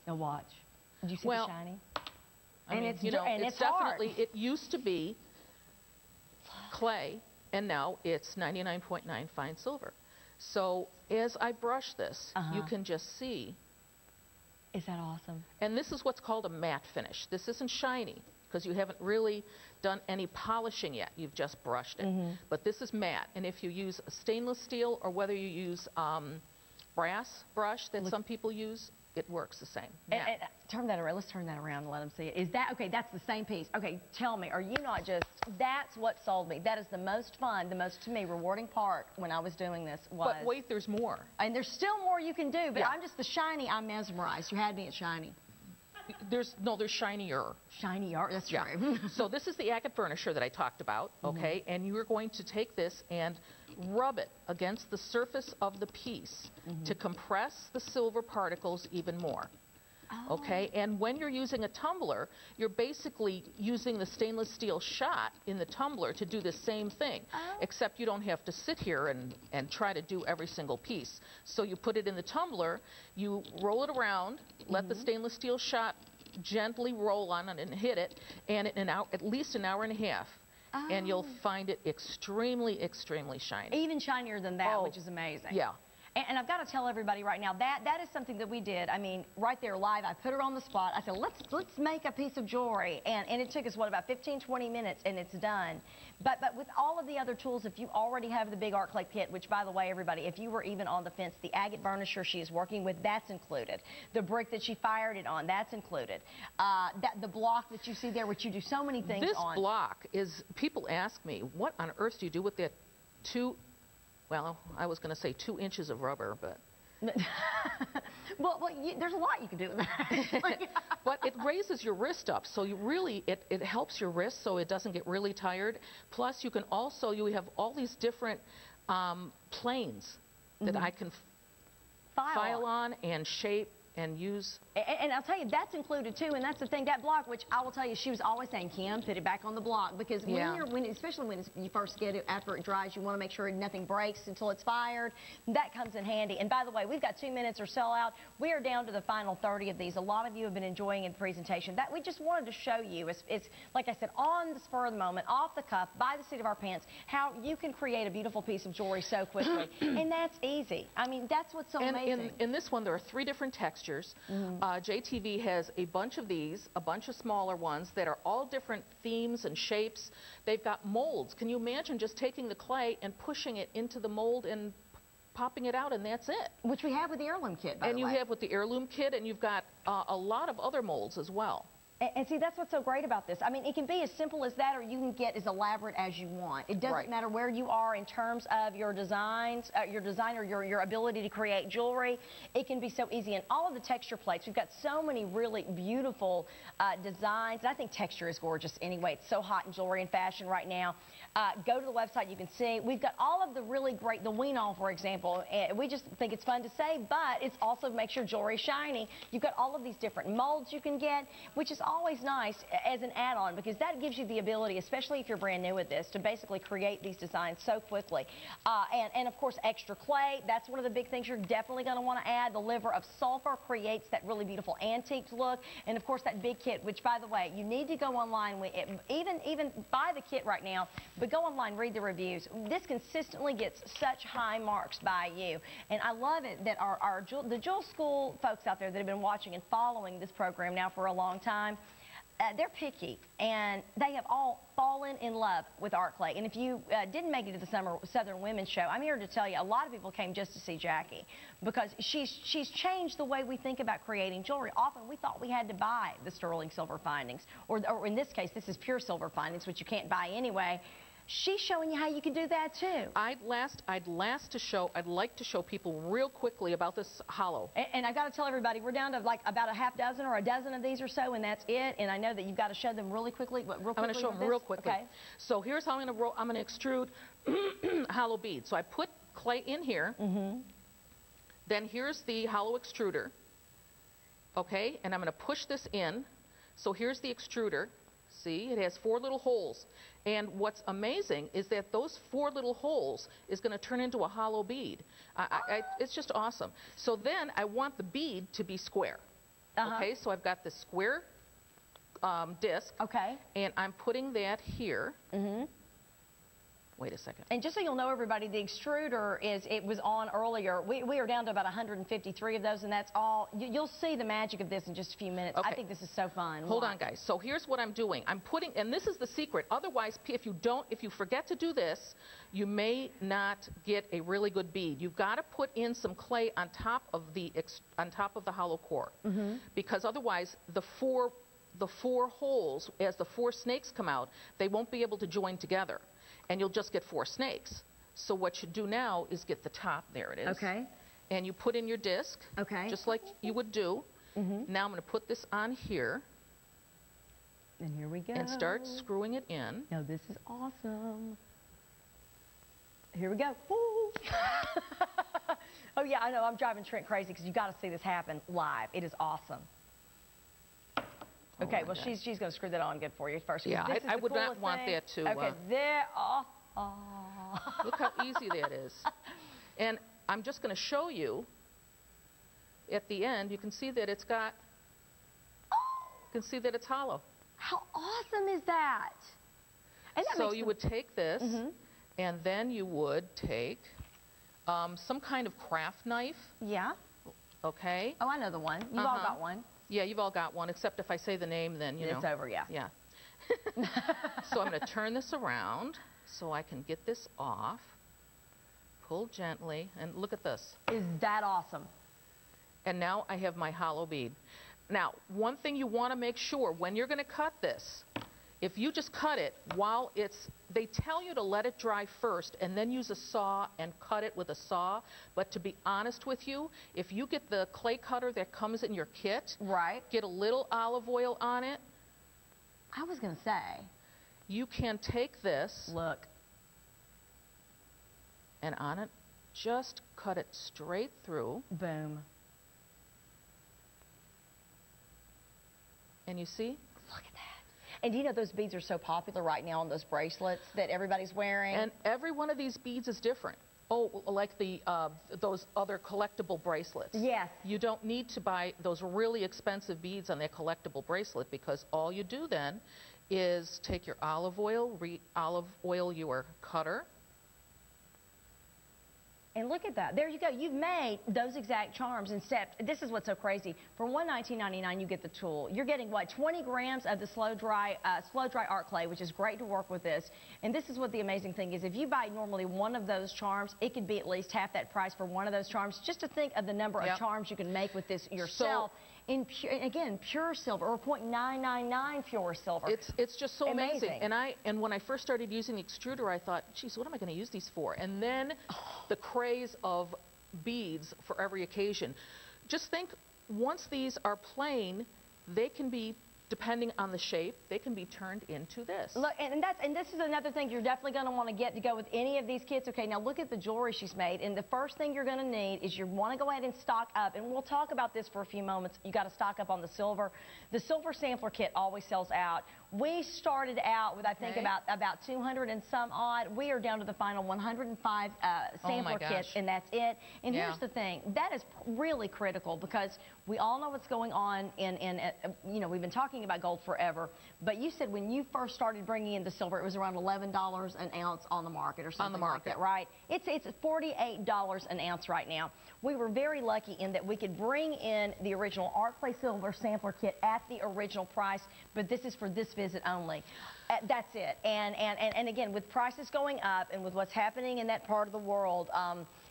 Now watch. Did you see Well, the shiny? I mean, it's, you know, and it's hard. definitely, it used to be clay, and now it's 99.9 fine silver. So as I brush this, you can just see. Is that awesome? And this is what's called a matte finish. This isn't shiny because you haven't really done any polishing yet. You've just brushed it. But this is matte. And if you use a stainless steel or whether you use brass brush that some people use, it works the same. And turn that around. Let's turn that around and let them see it. Is that, okay, that's the same piece. Okay, tell me, are you not just, that's what sold me. That is the most fun, the most, to me, rewarding part when I was doing this was. But wait, there's more. And there's still more you can do, but I'm just the shiny, I'm mesmerized. You had me at shiny. There's shinier. Shinier, that's true. So this is the agate burnisher that I talked about, okay? And you're going to take this and rub it against the surface of the piece to compress the silver particles even more. Okay, and when you're using a tumbler, you're basically using the stainless steel shot in the tumbler to do the same thing, except you don't have to sit here and try to do every single piece. So you put it in the tumbler, you roll it around, let the stainless steel shot gently roll on it and hit it, and in at least an hour and a half. And you'll find it extremely, extremely shiny. Even shinier than that, which is amazing. Yeah. And I've got to tell everybody right now, that is something that we did. I mean, right there live, I put her on the spot. I said, let's make a piece of jewelry. And it took us, what, about 15, 20 minutes, and it's done. But with all of the other tools, if you already have the big art clay kit, which, by the way, everybody, if you were even on the fence, the agate burnisher she is working with, that's included. The brick that she fired it on, that's included. The block that you see there, which you do so many things on. This block is, people ask me, what on earth do you do with that well, I was going to say 2 inches of rubber, but... well, there's a lot you can do with that. But it raises your wrist up, so you really, it helps your wrist so it doesn't get really tired. Plus, you can also, you have all these different planes that I can file on and shape and use. And I'll tell you, that's included too, and that's the thing, that block, which I will tell you, she was always saying, Kim, put it back on the block, because especially when you first get it, after it dries, you want to make sure nothing breaks until it's fired. That comes in handy. And by the way, we've got 2 minutes or so out. We are down to the final 30 of these. A lot of you have been enjoying the presentation. That we just wanted to show you, it's like I said, on the spur of the moment, off the cuff, by the seat of our pants, how you can create a beautiful piece of jewelry so quickly. And that's easy. I mean, that's what's so amazing. In this one, there are 3 different textures. JTV has a bunch of these, a bunch of smaller ones that are all different themes and shapes. They've got molds. Can you imagine just taking the clay and pushing it into the mold and popping it out, and that's it? Which we have with the heirloom kit, by the way. And you have with the heirloom kit, and you've got a lot of other molds as well. And see, that's what's so great about this. I mean, it can be as simple as that, or you can get as elaborate as you want. It doesn't matter where you are in terms of your designs, your design, or your ability to create jewelry. It can be so easy. And all of the texture plates, we've got so many really beautiful designs. And I think texture is gorgeous anyway. It's so hot in jewelry and fashion right now. Go to the website, you can see. We've got all of the really great, the Wean-All, for example. We just think it's fun to say, but it's also makes your jewelry shiny. You've got all of these different molds you can get, which is always nice as an add-on, because that gives you the ability, especially if you're brand new at this, to basically create these designs so quickly. And of course, extra clay, that's one of the big things you're definitely going to want to add. The liver of sulfur creates that really beautiful antique look. And of course, that big kit, which, by the way, you need to go online, even buy the kit right now, but go online, read the reviews. This consistently gets such high marks by you. And I love it that the Jewel School folks out there that have been watching and following this program now for a long time, they're picky, and they have all fallen in love with art clay. And if you didn't make it to the Southern Women's Show, I'm here to tell you, a lot of people came just to see Jackie, because she's changed the way we think about creating jewelry. Often we thought we had to buy the sterling silver findings, or in this case, this is pure silver findings, which you can't buy anyway. She's showing you how you can do that too. I'd like to show people real quickly about this hollow. And I got to tell everybody, we're down to like about a half dozen or a dozen of these or so, and that's it. And I know that you've got to show them really quickly. I'm going to show them real quickly. Okay. So here's how I'm going to extrude hollow beads. So I put clay in here. Then here's the hollow extruder. Okay, and I'm going to push this in. So here's the extruder. See, it has 4 little holes. And what's amazing is that those 4 little holes is going to turn into a hollow bead. It's just awesome. So then I want the bead to be square. Okay, so I've got this square disc. Okay. And I'm putting that here. Wait a second. And just so you'll know, everybody, the extruder it was on earlier. We are down to about 153 of those, and that's all. You'll see the magic of this in just a few minutes. Okay. I think this is so fun. Hold on, guys. So here's what I'm doing. I'm putting, and this is the secret. Otherwise, if you forget to do this, you may not get a really good bead. You've got to put in some clay on top of the hollow core, because otherwise the four holes, as the 4 snakes come out, they won't be able to join together, and you'll just get 4 snakes. So what you do now is get the top. There it is. Okay. And you put in your disc. Okay. Just like you would do. Now I'm going to put this on here. And here we go. And start screwing it in. Now this is awesome. Here we go. Woo. Oh yeah, I know. I'm driving Trent crazy because you got to see this happen live. It is awesome. Okay, well, she's going to screw that on good for you first. Yeah, I would not want that to... Okay, there. Look how easy that is. And I'm just going to show you, at the end, you can see that it's got... You can see that it's hollow. How awesome is that? And that so you would take this, and then you would take some kind of craft knife. Yeah. Okay. Oh, I know the one. You've all got one. Yeah, you've all got one, except if I say the name, then, you know. It's over, yeah. Yeah. So I'm going to turn this around so I can get this off. Pull gently, and look at this. Is that awesome? And now I have my hollow bead. Now, one thing you want to make sure, when you're going to cut this, if you just cut it while they tell you to let it dry first and then use a saw and cut it with a saw, but to be honest with you, if you get the clay cutter that comes in your kit, get a little olive oil on it. I was going to say. You can take this. Look. And on it, just cut it straight through. Boom. And you see? Look at that. And do you know those beads are so popular right now on those bracelets that everybody's wearing? And every one of these beads is different. Oh, like those other collectible bracelets. Yes. You don't need to buy those really expensive beads on that collectible bracelet, because all you do then is take your olive oil your cutter. And look at that. There you go. You've made those exact charms in steps. This is what's so crazy. For $119.99, you get the tool. You're getting, what, 20 grams of the slow dry art clay, which is great to work with this. And this is what the amazing thing is. If you buy normally one of those charms, it could be at least half that price for one of those charms. Just to think of the number of charms you can make with this yourself. In pure silver, or 0.999 pure silver. It's just so amazing. And when I first started using the extruder, I thought, geez, what am I going to use these for? And then the craze of beads for every occasion. Just think, once these are plain, they can be, depending on the shape, they can be turned into this. Look, and this is another thing you're definitely going to want to get to go with any of these kits. Okay, now look at the jewelry she's made, and the first thing you're going to need is you want to go ahead and stock up, and we'll talk about this for a few moments. You got to stock up on the silver. The silver sampler kit always sells out. We started out with, I think, about 200 and some odd. We are down to the final 105 sampler kits, and that's it. And here's the thing. That is really critical, because we all know what's going on you know, we've been talking about gold forever, but you said when you first started bringing in the silver, it was around $11 an ounce on the market or something like that, right? It's $48 an ounce right now. We were very lucky in that we could bring in the original art clay silver sampler kit at the original price, but this is for this visit only. That's it. And again, with prices going up and with what's happening in that part of the world,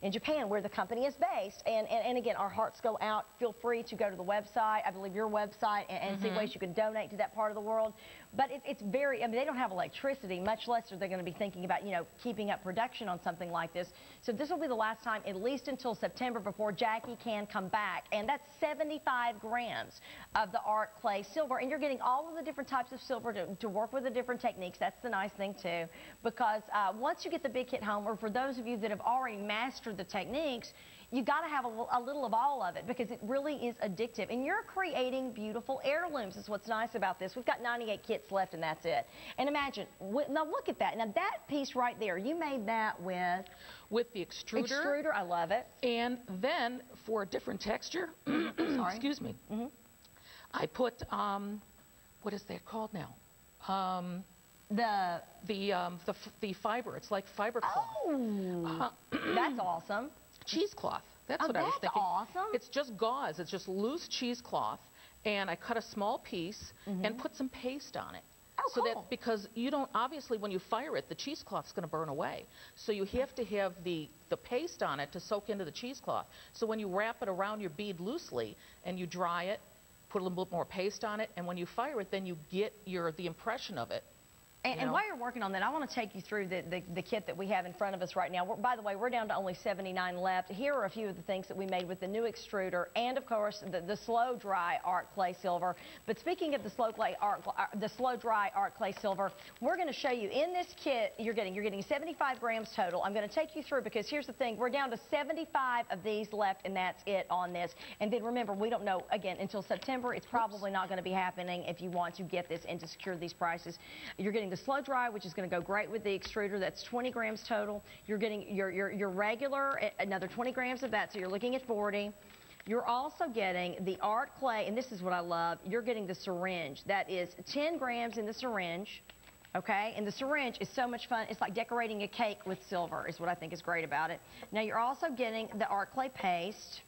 in Japan, where the company is based, and again, our hearts go out. Feel free to go to the website, I believe your website, and see ways you can donate to that part of the world. But it's very, I mean, they don't have electricity, much less are they going to be thinking about, you know, keeping up production on something like this. So this will be the last time, at least until September, before Jackie can come back. And that's 75 grams of the art clay silver. And you're getting all of the different types of silver to work with the different techniques. That's the nice thing, too. Because once you get the big kit home, or for those of you that have already mastered the techniques, you got to have a little of all of it, because it really is addictive. And you're creating beautiful heirlooms is what's nice about this. We've got 98 kits left, and that's it. And imagine, now look at that. Now that piece right there, you made that with the extruder. Extruder, I love it. And then for a different texture, Sorry. excuse me. I put, what is that called now? The fiber. It's like fiber cloth. Oh, that's awesome. Cheesecloth. That's what I was thinking. That's awesome. It's just gauze. It's just loose cheesecloth, and I cut a small piece and put some paste on it. Oh, so cool. that, because you don't, obviously when you fire it, the cheesecloth's going to burn away. So you have to have the paste on it to soak into the cheesecloth. So when you wrap it around your bead loosely and you dry it, put a little bit more paste on it, and when you fire it, then you get the impression of it. And while you're working on that, I want to take you through the kit that we have in front of us right now. By the way, we're down to only 79 left. Here are a few of the things that we made with the new extruder and, of course, the slow dry art clay silver. But speaking of the slow dry art clay silver, we're going to show you in this kit. You're getting 75 grams total. I'm going to take you through because here's the thing: we're down to 75 of these left, and that's it on this. And then remember, we don't know again until September. It's probably not going to be happening if you want to get this and to secure these prices. You're getting the slow dry, which is going to go great with the extruder. That's 20 grams total. You're getting your regular, another 20 grams of that, so you're looking at 40. You're also getting the art clay, and this is what I love. You're getting the syringe. That is 10 grams in the syringe. Okay, and the syringe is so much fun. It's like decorating a cake with silver is what I think is great about it. Now you're also getting the art clay paste.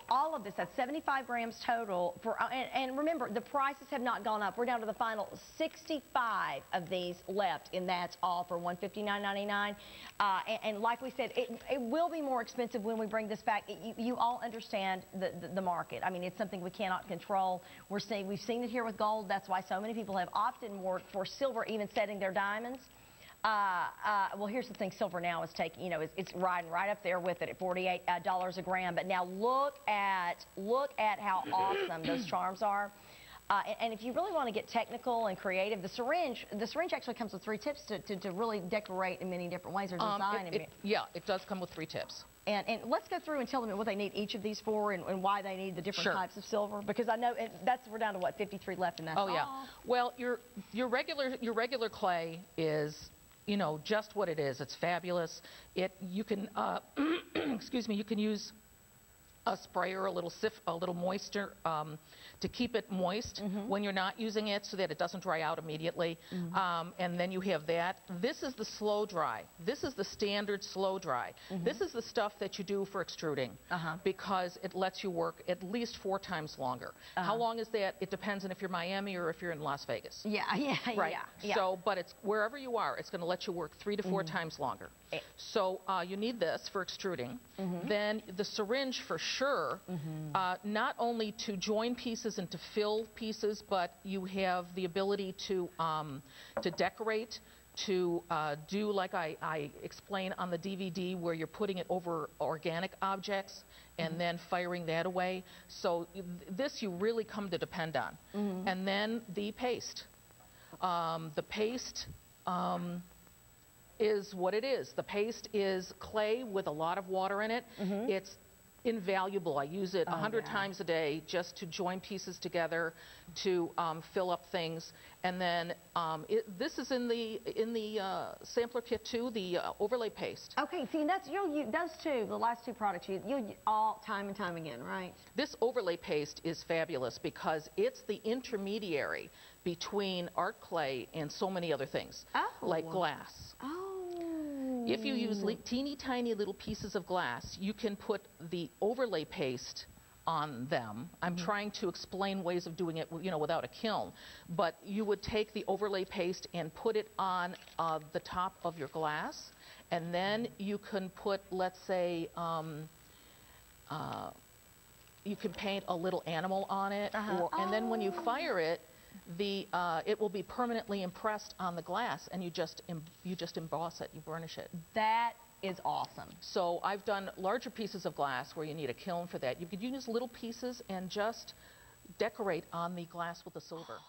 All of this, that's 75 grams total. And remember, the prices have not gone up. We're down to the final 65 of these left, and that's all for $159.99. And like we said, it will be more expensive when we bring this back. You all understand the market. I mean, it's something we cannot control. We've seen it here with gold. That's why so many people have opted more for silver, even setting their diamonds. Well, here's the thing: silver now is taking, it's riding right up there with it at $48 a gram. But now look at how awesome those charms are. And if you really want to get technical and creative, the syringe actually comes with 3 tips to really decorate in many different ways or design. Yeah, it does come with 3 tips. And let's go through and tell them what they need each of these for and why they need the different types of silver, because I know we're down to what, 53 left in that. Oh yeah. Well, your regular clay is, just what it is. It's fabulous. You can excuse me, you can use a sprayer, a little moisture to keep it moist when you're not using it, so that it doesn't dry out immediately. And then you have that. This is the slow dry. This is the standard slow dry. This is the stuff that you do for extruding because it lets you work at least 4 times longer. How long is that? It depends on if you're Miami or if you're in Las Vegas. Yeah. Right. Yeah. So, but it's wherever you are, it's going to let you work 3 to 4 times longer. So you need this for extruding. Then the syringe for sure, not only to join pieces and to fill pieces, but you have the ability to decorate, to do like I explain on the DVD, where you're putting it over organic objects and then firing that away. So this you really come to depend on. And then the paste. The paste is what it is. The paste is clay with a lot of water in it. It's invaluable. I use it 100 times a day just to join pieces together, to fill up things. And then this is in the sampler kit too, the overlay paste. Okay, see, those two, the last 2 products, you all time and time again, right? This overlay paste is fabulous because it's the intermediary between art clay and so many other things, like glass. If you use teeny tiny little pieces of glass, you can put the overlay paste on them. I'm trying to explain ways of doing it, without a kiln. But you would take the overlay paste and put it on the top of your glass, and then you can put, let's say, you can paint a little animal on it, and then when you fire it, it will be permanently impressed on the glass, and you just emboss it, you burnish it. That is awesome. So I've done larger pieces of glass where you need a kiln for that. You could use little pieces and just decorate on the glass with the silver.